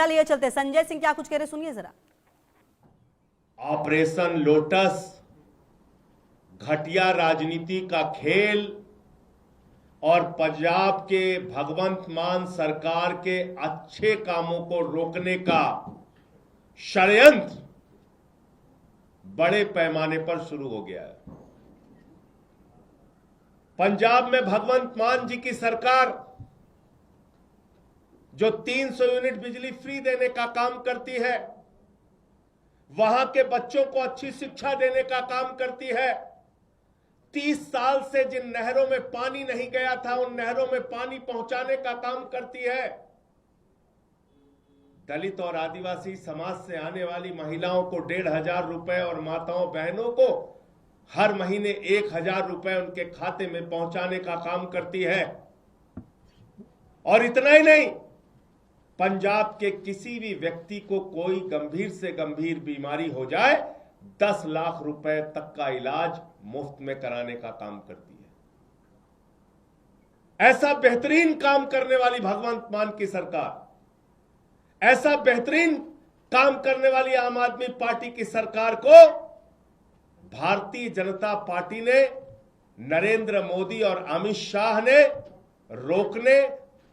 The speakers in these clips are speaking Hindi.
तस्वीरें लिए चलते। संजय सिंह क्या कुछ कह रहे, सुनिए जरा। ऑपरेशन लोटस घटिया राजनीति का खेल और पंजाब के भगवंत मान सरकार के अच्छे कामों को रोकने का षड्यंत्र बड़े पैमाने पर शुरू हो गया है। पंजाब में भगवंत मान जी की सरकार जो 300 यूनिट बिजली फ्री देने का काम करती है, वहां के बच्चों को अच्छी शिक्षा देने का काम करती है, 30 साल से जिन नहरों में पानी नहीं गया था उन नहरों में पानी पहुंचाने का काम करती है, दलित और आदिवासी समाज से आने वाली महिलाओं को 1,500 रुपए और माताओं बहनों को हर महीने 1,000 रुपए उनके खाते में पहुंचाने का काम करती है। और इतना ही नहीं, पंजाब के किसी भी व्यक्ति को कोई गंभीर से गंभीर बीमारी हो जाए 10 लाख रुपए तक का इलाज मुफ्त में कराने का काम करती है। ऐसा बेहतरीन काम करने वाली भगवंत मान की सरकार, ऐसा बेहतरीन काम करने वाली आम आदमी पार्टी की सरकार को भारतीय जनता पार्टी ने, नरेंद्र मोदी और अमित शाह ने रोकने,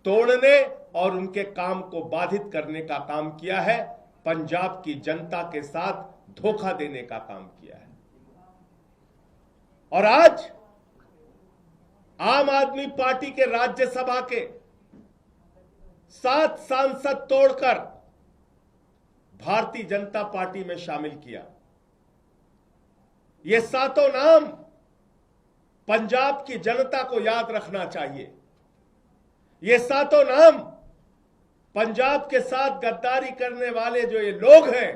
तोड़ने और उनके काम को बाधित करने का काम किया है। पंजाब की जनता के साथ धोखा देने का काम किया है। और आज आम आदमी पार्टी के राज्यसभा के 7 सांसद तोड़कर भारतीय जनता पार्टी में शामिल किया। ये 7 नाम पंजाब की जनता को याद रखना चाहिए। ये 7 नाम पंजाब के साथ गद्दारी करने वाले जो ये लोग हैं,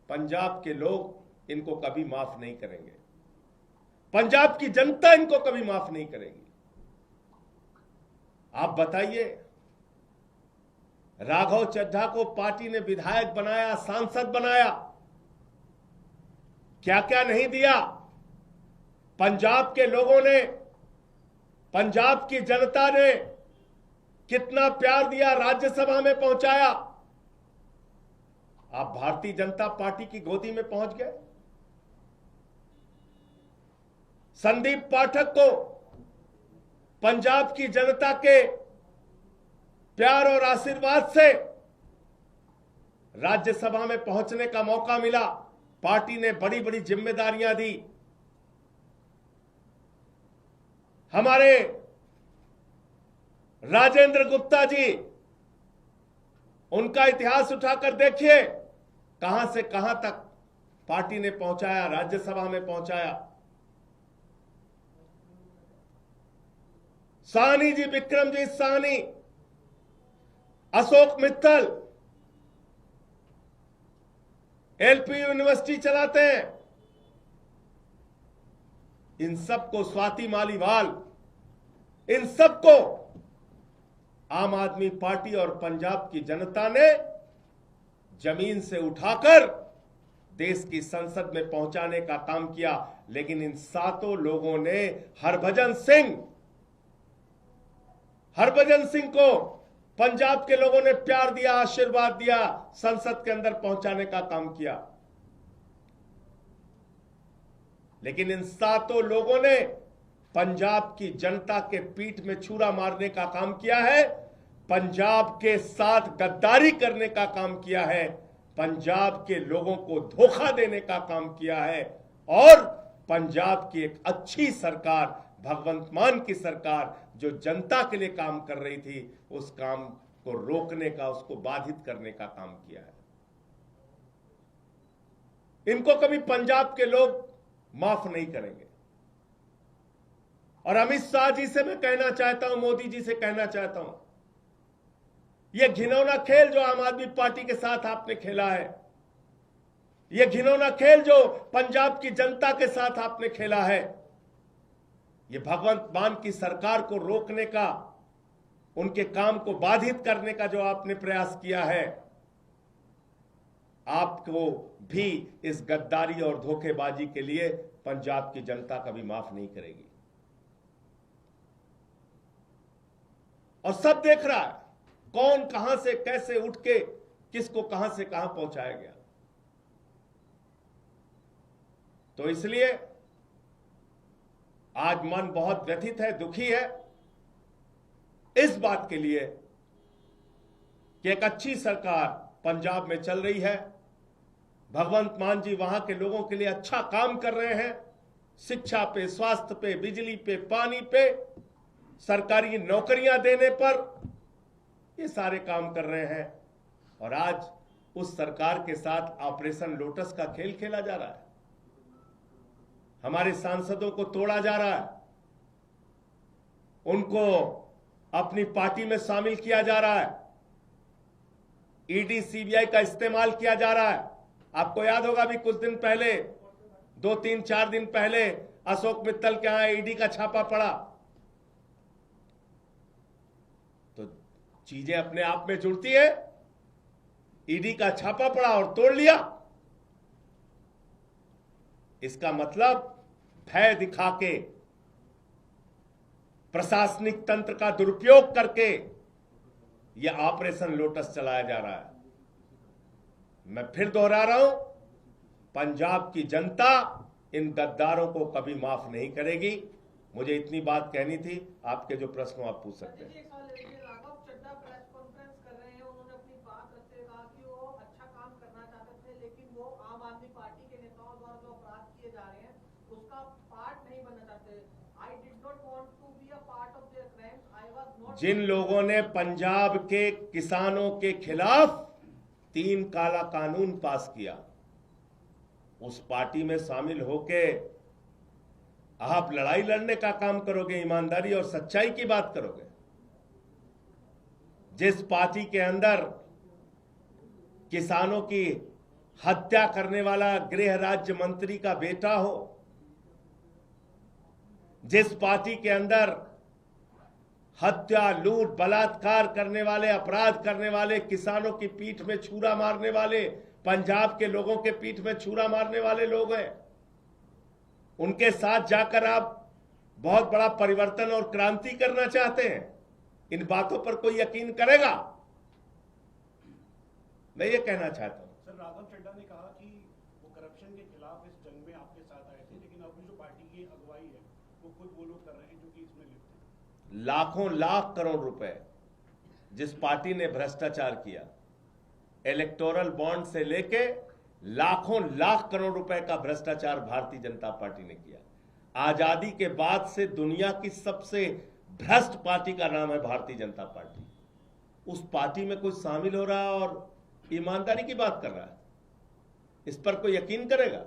पंजाब के लोग इनको कभी माफ नहीं करेंगे। पंजाब की जनता इनको कभी माफ नहीं करेगी। आप बताइए, राघव चड्ढा को पार्टी ने विधायक बनाया, सांसद बनाया, क्या क्या नहीं दिया। पंजाब के लोगों ने, पंजाब की जनता ने कितना प्यार दिया, राज्यसभा में पहुंचाया। आप भारतीय जनता पार्टी की गोदी में पहुंच गए। संदीप पाठक को पंजाब की जनता के प्यार और आशीर्वाद से राज्यसभा में पहुंचने का मौका मिला। पार्टी ने बड़ी बड़ी जिम्मेदारियां दी। हमारे राजेंद्र गुप्ता जी, उनका इतिहास उठाकर देखिए, कहां से कहां तक पार्टी ने पहुंचाया, राज्यसभा में पहुंचाया। साहनी जी, विक्रमजीत साहनी, अशोक मित्तल एलपी यूनिवर्सिटी चलाते हैं। इन सबको, स्वाति मालीवाल, इन सबको आम आदमी पार्टी और पंजाब की जनता ने जमीन से उठाकर देश की संसद में पहुंचाने का काम किया। लेकिन इन 7 लोगों ने हरभजन सिंह को पंजाब के लोगों ने प्यार दिया, आशीर्वाद दिया, संसद के अंदर पहुंचाने का काम किया। लेकिन इन 7 लोगों ने पंजाब की जनता के पीठ में छुरा मारने का काम किया है, पंजाब के साथ गद्दारी करने का काम किया है, पंजाब के लोगों को धोखा देने का काम किया है और पंजाब की एक अच्छी सरकार, भगवंत मान की सरकार जो जनता के लिए काम कर रही थी, उस काम को रोकने का, उसको बाधित करने का काम किया है। इनको कभी पंजाब के लोग माफ नहीं करेंगे। और अमित शाह जी से मैं कहना चाहता हूं, मोदी जी से कहना चाहता हूं, यह घिनौना खेल जो आम आदमी पार्टी के साथ आपने खेला है, यह घिनौना खेल जो पंजाब की जनता के साथ आपने खेला है, यह भगवंत मान की सरकार को रोकने का, उनके काम को बाधित करने का जो आपने प्रयास किया है, आपको भी इस गद्दारी और धोखेबाजी के लिए पंजाब की जनता कभी माफ नहीं करेगी। और सब देख रहा है कौन कहां से कैसे उठ के किसको कहां से कहां पहुंचाया गया। तो इसलिए आज मन बहुत व्यथित है, दुखी है इस बात के लिए कि एक अच्छी सरकार पंजाब में चल रही है। भगवंत मान जी वहां के लोगों के लिए अच्छा काम कर रहे हैं, शिक्षा पे, स्वास्थ्य पे, बिजली पे, पानी पे, सरकारी नौकरियां देने पर, ये सारे काम कर रहे हैं। और आज उस सरकार के साथ ऑपरेशन लोटस का खेल खेला जा रहा है, हमारे सांसदों को तोड़ा जा रहा है, उनको अपनी पार्टी में शामिल किया जा रहा है, ईडी सीबीआई का इस्तेमाल किया जा रहा है। आपको याद होगा अभी कुछ दिन पहले, 2-3-4 दिन पहले अशोक मित्तल के यहां ईडी का छापा पड़ा। तो चीजें अपने आप में जुड़ती है। ईडी का छापा पड़ा और तोड़ लिया, इसका मतलब भय दिखा के, प्रशासनिक तंत्र का दुरुपयोग करके यह ऑपरेशन लोटस चलाया जा रहा है। मैं फिर दोहरा रहा हूं, पंजाब की जनता इन गद्दारों को कभी माफ नहीं करेगी। मुझे इतनी बात कहनी थी। आपके जो प्रश्न आप पूछ सकते हैं। राघव चड्ढा प्रेस कॉन्फ्रेंस कर रहे हैं, उन्होंने अपनी बात रखते हुए कहा कि वो अच्छा काम करना चाहते थे, लेकिन वो आम आदमी पार्टी के नेताओं द्वारा जो अपराध किए जा रहे हैं उसका पार्ट नहीं बनना चाहते। I did not want to be a part of their crimes. I was not. जिन लोगों ने पंजाब के किसानों के खिलाफ 3 काला कानून पास किया, उस पार्टी में शामिल होके आप लड़ाई लड़ने का काम करोगे, ईमानदारी और सच्चाई की बात करोगे। जिस पार्टी के अंदर किसानों की हत्या करने वाला गृह राज्य मंत्री का बेटा हो, जिस पार्टी के अंदर हत्या, लूट, बलात्कार करने वाले, अपराध करने वाले, किसानों की पीठ में छुरा मारने वाले, पंजाब के लोगों के पीठ में छुरा मारने वाले लोग हैं, उनके साथ जाकर आप बहुत बड़ा परिवर्तन और क्रांति करना चाहते हैं। इन बातों पर कोई यकीन करेगा? मैं ये कहना चाहता हूं। सर, राघव चड्ढा ने कहा कि वो करप्शन के खिलाफ इस जंग में आपके साथ आए थे, लेकिन अभी जो पार्टी की अगुवाई है वो लोग कर रहे हैं जो कि इसमें लिप्त हैं। लाखों लाख करोड़ रुपए जिस पार्टी ने भ्रष्टाचार किया, इलेक्टोरल बॉन्ड से लेके लाखों लाख करोड़ रुपए का भ्रष्टाचार भारतीय जनता पार्टी ने किया। आजादी के बाद से दुनिया की सबसे भ्रष्ट पार्टी का नाम है भारतीय जनता पार्टी। उस पार्टी में कोई शामिल हो रहा है और ईमानदारी की बात कर रहा है, इस पर कोई यकीन करेगा?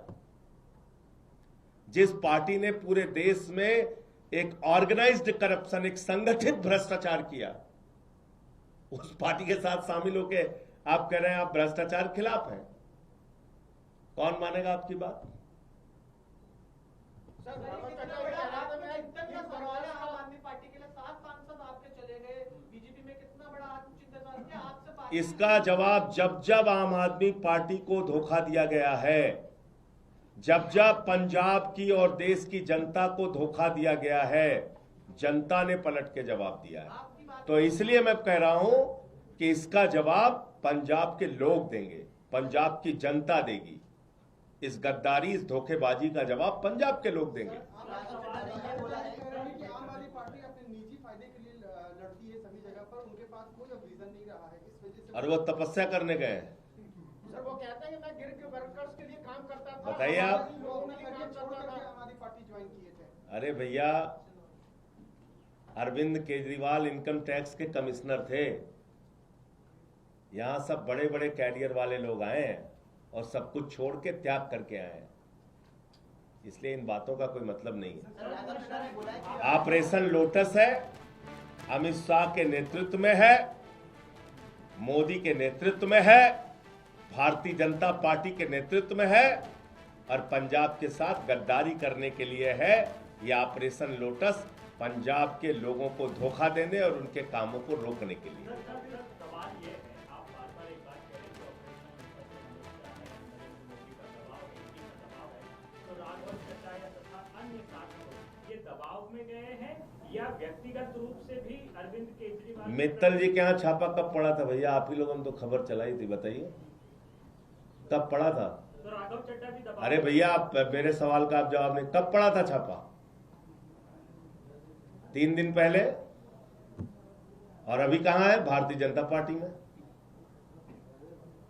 जिस पार्टी ने पूरे देश में एक ऑर्गेनाइज्ड करप्शन, एक संगठित भ्रष्टाचार किया, उस पार्टी के साथ शामिल होके आप कह रहे हैं आप भ्रष्टाचार खिलाफ हैं। कौन मानेगा आपकी बात? आम आदमी पार्टी के लिए 7 सांसद आपके चले गए, बीजेपी में कितना बड़ा आत्मचिंतन किया आपसे। इसका जवाब जब जब आम आदमी पार्टी को धोखा दिया गया है, जब जब पंजाब की और देश की जनता को धोखा दिया गया है, जनता ने पलट के जवाब दिया है। तो इसलिए मैं कह रहा हूं कि इसका जवाब पंजाब के लोग देंगे, पंजाब की जनता देगी। इस गद्दारी, इस धोखेबाजी का जवाब पंजाब के लोग देंगे। आम आदमी पार्टी अपने निजी फायदे के लिए लड़ती है सभी जगह पर, उनके पास कोई विजन नहीं रहा है, इस वजह से। और वो तपस्या करने गए हैं। सर, वो कहते हैं कि मैं गिर के वर्कर्स के लिए काम करता था। बताइए आप। लोगों ने करियर छोड़ करके आम आदमी पार्टी ज्वाइन किए थे। अरे भैया, अरविंद केजरीवाल इनकम टैक्स के कमिश्नर थे। यहां सब बड़े बड़े कैरियर वाले लोग आए हैं और सब कुछ छोड़ के त्याग करके आए हैं, इसलिए इन बातों का कोई मतलब नहीं है। ऑपरेशन लोटस है, अमित शाह के नेतृत्व में है, मोदी के नेतृत्व में है, भारतीय जनता पार्टी के नेतृत्व में है, और पंजाब के साथ गद्दारी करने के लिए है। यह ऑपरेशन लोटस पंजाब के लोगों को धोखा देने और उनके कामों को रोकने के लिए। दबाव में गए हैं या व्यक्तिगत रूप से भी अरविंद केजरीवाल मित्तल जी के यहाँ छापा कब पड़ा था भैया? आप ही लोगों ने तो खबर चलाई थी, बताइए कब पड़ा था? तो राघव चड्ढा भी दबा। अरे भैया आप मेरे सवाल का आप जवाब नहीं, कब पड़ा था छापा? 3 दिन पहले। और अभी कहां है? भारतीय जनता पार्टी में।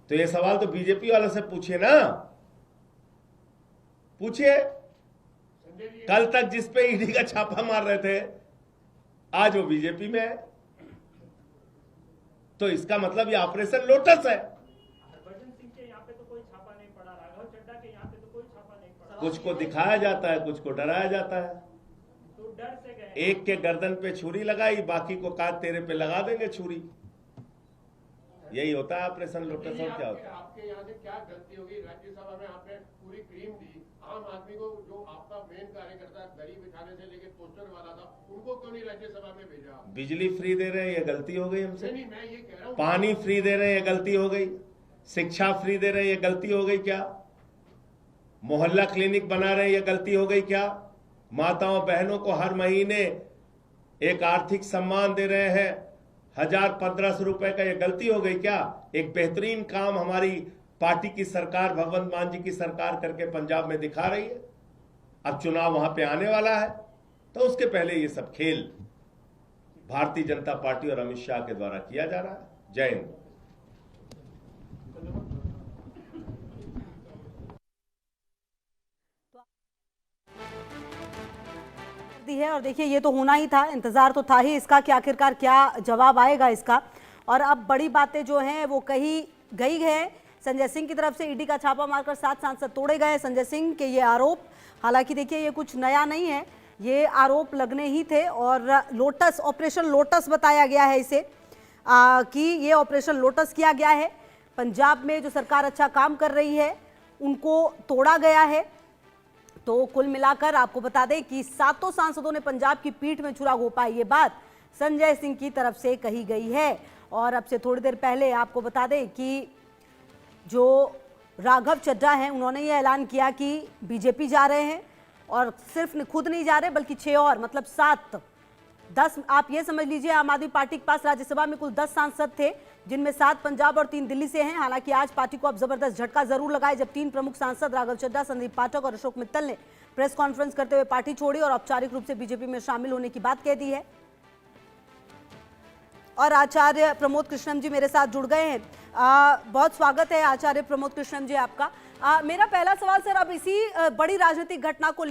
तो ये सवाल तो बीजेपी वालों से पूछिए ना, पूछिए। कल तक जिस पे ईडी का छापा मार रहे थे आज वो बीजेपी में है, तो इसका मतलब ये ऑपरेशन लोटस है। हरभजन सिंह के यहाँ पे तो कोई छापा नहीं पड़ा, राघव चड्ढा के यहाँ पे तो कोई छापा नहीं पड़ा। कुछ को दिखाया जाता है, कुछ को डराया जाता है। तो डर से गए। एक के गर्दन पे छुरी लगाई, बाकी को कहा तेरे पे लगा देंगे छुरी। यही होता है ऑपरेशन लोटस। और क्या होता है? आपके यहाँ से क्या गलती होगी? राज्यसभा में आपने पूरी क्रीम दी, आम आदमी को जो आपका मेन कार्यकर्ता दरी बिछाने से लेके पोस्टर वाला था, उनको क्यों नहीं राज्यसभा में भेजा? बिजली फ्री दे रहे हैं, ये गलती हो गई हमसे। नहीं, मैं ये कह रहा हूँ, पानी फ्री दे रहे हैं, ये गलती हो गई। शिक्षा फ्री दे रहे हैं, ये गलती हो गई क्या? मोहल्ला क्लिनिक बना रहे हैं, ये गलती हो गई क्या? माताओं बहनों को हर महीने एक आर्थिक सम्मान दे रहे हैं 1000-1500 रुपए का, ये गलती हो गई क्या? एक बेहतरीन काम हमारी पार्टी की सरकार, भगवंत मान जी की सरकार करके पंजाब में दिखा रही है। अब चुनाव वहां पे आने वाला है, तो उसके पहले ये सब खेल भारतीय जनता पार्टी और अमित शाह के द्वारा किया जा रहा है। जय हिंद। दी है और देखिए ये तो होना ही था, इंतजार तो था ही इसका कि आखिरकार क्या जवाब आएगा इसका। और अब बड़ी बातें जो हैं वो कही गई है। संजय सिंह की तरफ से ईडी का छापा मारकर 7 सांसद तोड़े गए। संजय सिंह के ये आरोप, हालांकि देखिए ये कुछ नया नहीं है, ये आरोप लगने ही थे और लोटस, ऑपरेशन लोटस बताया गया है इसे, कि ये ऑपरेशन लोटस किया गया है। पंजाब में जो सरकार अच्छा काम कर रही है उनको तोड़ा गया है। तो कुल मिलाकर आपको बता दें कि 7 सांसदों ने पंजाब की पीठ में छुरा घोंपा, ये बात संजय सिंह की तरफ से कही गई है। और अब से थोड़ी देर पहले आपको बता दें कि जो राघव चड्ढा हैं उन्होंने ये ऐलान किया कि बीजेपी जा रहे हैं, और सिर्फ खुद नहीं जा रहे बल्कि 6 और, मतलब 7-10 आप ये समझ लीजिए। आम आदमी पार्टी के पास राज्यसभा में कुल 10 सांसद थे, जिनमें 7 पंजाब और 3 दिल्ली से हैं। हालांकि आज पार्टी को अब जबरदस्त झटका जरूर लगा है जब 3 प्रमुख सांसद राघव चड्ढा, संदीप पाठक और अशोक मित्तल ने प्रेस कॉन्फ्रेंस करते हुए पार्टी छोड़ी और औपचारिक रूप से बीजेपी में शामिल होने की बात कह दी है। और आचार्य प्रमोद कृष्णम जी मेरे साथ जुड़ गए हैं। बहुत स्वागत है आचार्य प्रमोद कृष्णम जी आपका। मेरा पहला सवाल सर, अब इसी बड़ी राजनीतिक घटना को